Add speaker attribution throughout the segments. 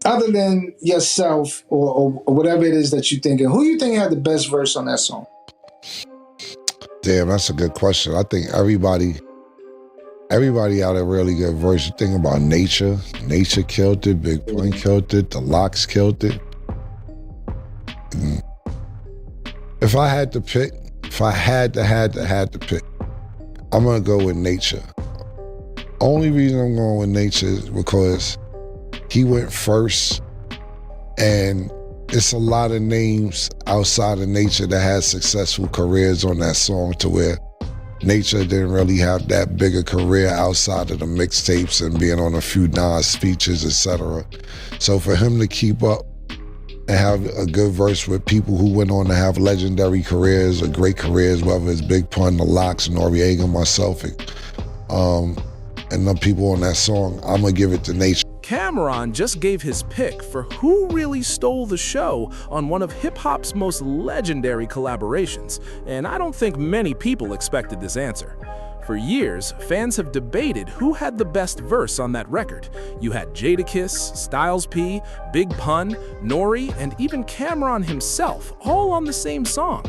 Speaker 1: Other than yourself or whatever it is that you're thinking, who you think had the best verse on that song?
Speaker 2: Damn, that's a good question. I think everybody had a really good verse. You think about Nature. Nature killed it. Big Pun killed it. The Locks killed it. If I had to pick, if I had to pick, I'm gonna go with Nature. Only reason I'm going with Nature is because he went first, and it's a lot of names outside of Nature that had successful careers on that song, to where Nature didn't really have that big a career outside of the mixtapes and being on a few Nas features, etc. So for him to keep up and have a good verse with people who went on to have legendary careers or great careers, whether it's Big Pun, The Locks, Noriega, myself, and the people on that song, I'm gonna give it to Nature.
Speaker 3: Cameron just gave his pick for who really stole the show on one of hip-hop's most legendary collaborations, and I don't think many people expected this answer. For years, fans have debated who had the best verse on that record. You had Jadakiss, Styles P, Big Pun, Nori, and even Cameron himself, all on the same song.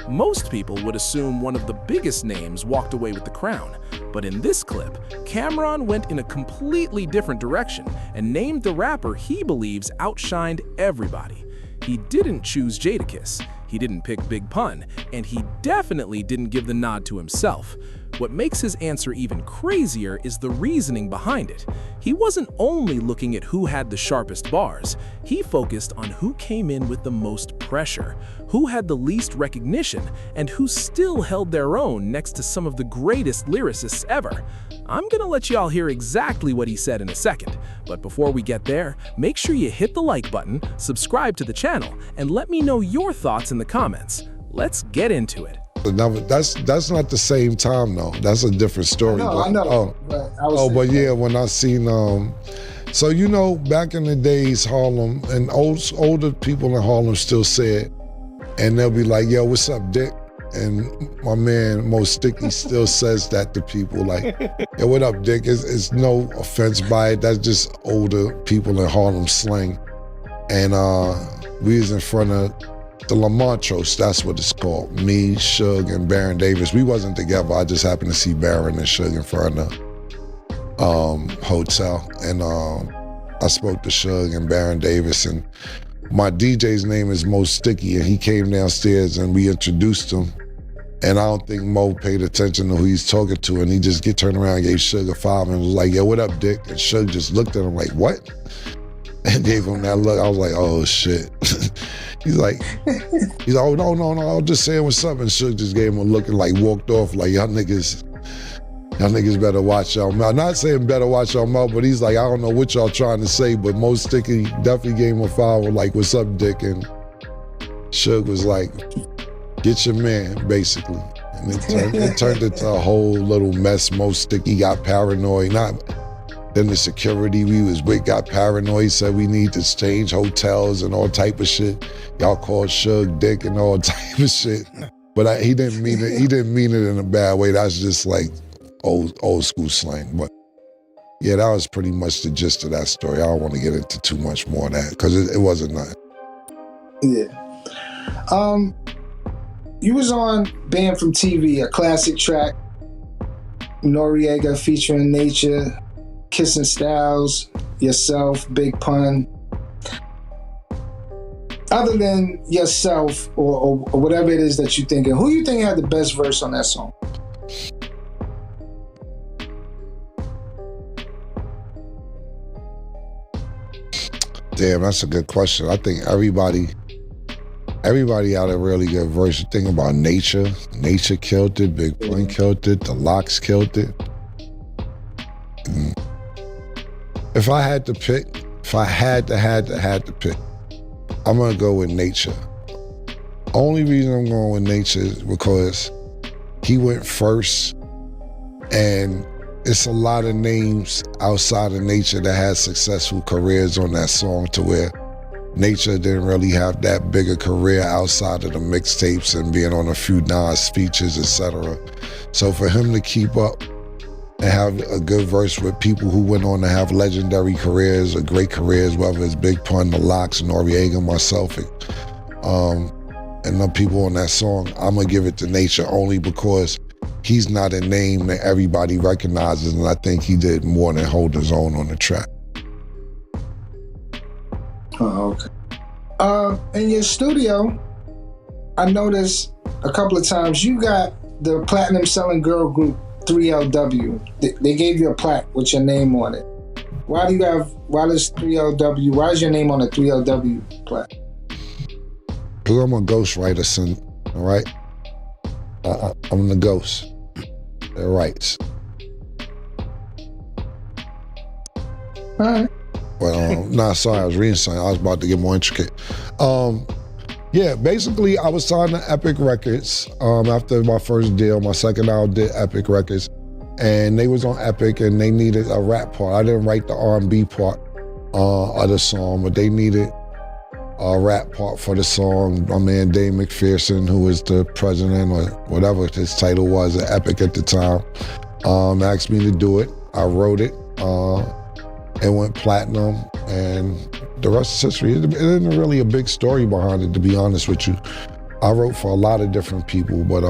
Speaker 3: Most people would assume one of the biggest names walked away with the crown. But in this clip, Cameron went in a completely different direction and named the rapper he believes outshined everybody. He didn't choose Jadakiss, he didn't pick Big Pun, and he definitely didn't give the nod to himself. What makes his answer even crazier is the reasoning behind it. He wasn't only looking at who had the sharpest bars, he focused on who came in with the most pressure, who had the least recognition, and who still held their own next to some of the greatest lyricists ever. I'm gonna let y'all hear exactly what he said in a second, but before we get there, make sure you hit the like button, subscribe to the channel, and let me know your thoughts in the comments. Let's get into it.
Speaker 2: That's not the same time though. That's a different story.
Speaker 1: I know.
Speaker 2: But yeah, when I seen so you know, back in the days, Harlem and older people in Harlem still said, and they'll be like, "Yo, what's up, Dick?" And my man Mo Sticky still says that to people, like, "Yo, what up, Dick?" It's no offense by it. That's just older people in Harlem slang. And we was in front of the Lamontros, that's what it's called. Me, Suge, and Baron Davis. We wasn't together. I just happened to see Baron and Suge in front of the hotel. And I spoke to Suge and Baron Davis, and my DJ's name is Mo Sticky, and he came downstairs and we introduced him. And I don't think Mo paid attention to who he's talking to, and he just turned around and gave Suge a 5 and was like, "Yo, what up, Dick?" And Suge just looked at him like, "What?" And gave him that look. I was like, "Oh shit." He's like, "Oh no, I was just saying what's up." And Suge just gave him a look and like walked off like, y'all niggas better watch y'all mouth. Not saying better watch y'all mouth, but he's like, I don't know what y'all trying to say, but Mo Sticky definitely gave him a 5 with like, "What's up, Dick?" And Suge was like, "Get your man," basically. And it turned into a whole little mess. Mo Sticky got paranoid. Then the security we was with got paranoid, said we need to change hotels and all type of shit. Y'all called Suge Dick and all type of shit. But he didn't mean it. He didn't mean it in a bad way. That's just like old school slang. But yeah, that was pretty much the gist of that story. I don't want to get into too much more of that because it wasn't nothing.
Speaker 1: Yeah. You was on Banned from TV, a classic track. Noriega featuring Nature, Kissing Styles, yourself, Big Pun. Other than yourself or whatever it is that you're thinking, who you think had the best verse on that song?
Speaker 2: Damn, that's a good question. I think everybody had a really good verse. You think about Nature. Nature killed it. Big Pun killed it. The Locks killed it. If I had to pick, if I had to pick, I'm gonna go with Nature. Only reason I'm going with Nature is because he went first, and it's a lot of names outside of Nature that had successful careers on that song, to where Nature didn't really have that big a career outside of the mixtapes and being on a few Nas features, etc. So for him to keep up and have a good verse with people who went on to have legendary careers or great careers, whether it's Big Pun, The Lox, Noriega, myself, and the people on that song, I'm gonna give it to Nature only because he's not a name that everybody recognizes, and I think he did more than hold his own on the track.
Speaker 1: Oh, okay. In your studio, I noticed a couple of times you got the platinum selling girl group 3LW. They gave you a plaque with your name on it. Why does 3LW, why is your name on the 3LW plaque?
Speaker 2: Because I'm a ghostwriter, son, all right? I'm the ghost that writes.
Speaker 1: All right.
Speaker 2: But, nah, sorry, I was reading something. I was about to get more intricate. Yeah, basically, I was signed to Epic Records after my first deal. My second album did Epic Records, and they was on Epic, and they needed a rap part. I didn't write the R&B part of the song, but they needed a rap part for the song. My man Dave McPherson, who was the president or whatever his title was at Epic at the time, asked me to do it. I wrote it. It went platinum, and the rest is history. It isn't really a big story behind it, to be honest with you. I wrote for a lot of different people, but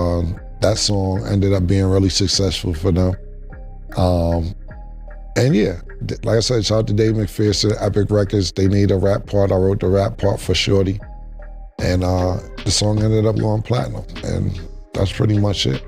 Speaker 2: that song ended up being really successful for them. And yeah, like I said, shout out to Dave McPherson, Epic Records. They need a rap part. I wrote the rap part for Shorty, and the song ended up going platinum, and that's pretty much it.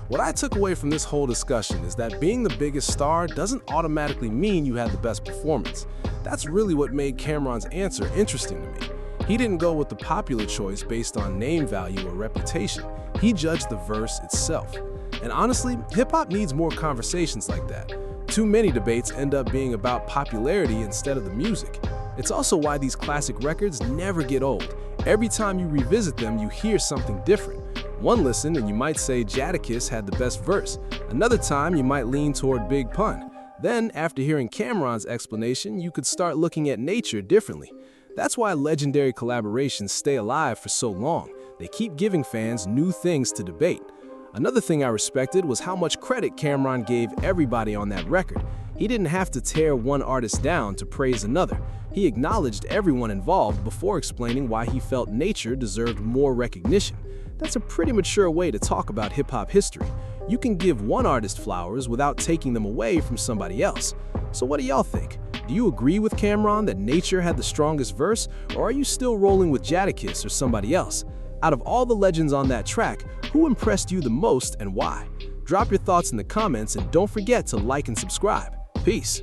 Speaker 3: What I took away from this whole discussion is that being the biggest star doesn't automatically mean you had the best performance. That's really what made Cam'ron's answer interesting to me. He didn't go with the popular choice based on name value or reputation. He judged the verse itself. And honestly, hip-hop needs more conversations like that. Too many debates end up being about popularity instead of the music. It's also why these classic records never get old. Every time you revisit them, you hear something different. One listen and you might say Jadakiss had the best verse. Another time you might lean toward Big Pun. Then, after hearing Cam'ron's explanation, you could start looking at Nature differently. That's why legendary collaborations stay alive for so long. They keep giving fans new things to debate. Another thing I respected was how much credit Cam'ron gave everybody on that record. He didn't have to tear one artist down to praise another. He acknowledged everyone involved before explaining why he felt Nature deserved more recognition. That's a pretty mature way to talk about hip-hop history. You can give one artist flowers without taking them away from somebody else. So what do y'all think? Do you agree with Cam'ron that Nature had the strongest verse, or are you still rolling with Jadakiss or somebody else? Out of all the legends on that track, who impressed you the most and why? Drop your thoughts in the comments and don't forget to like and subscribe. Peace.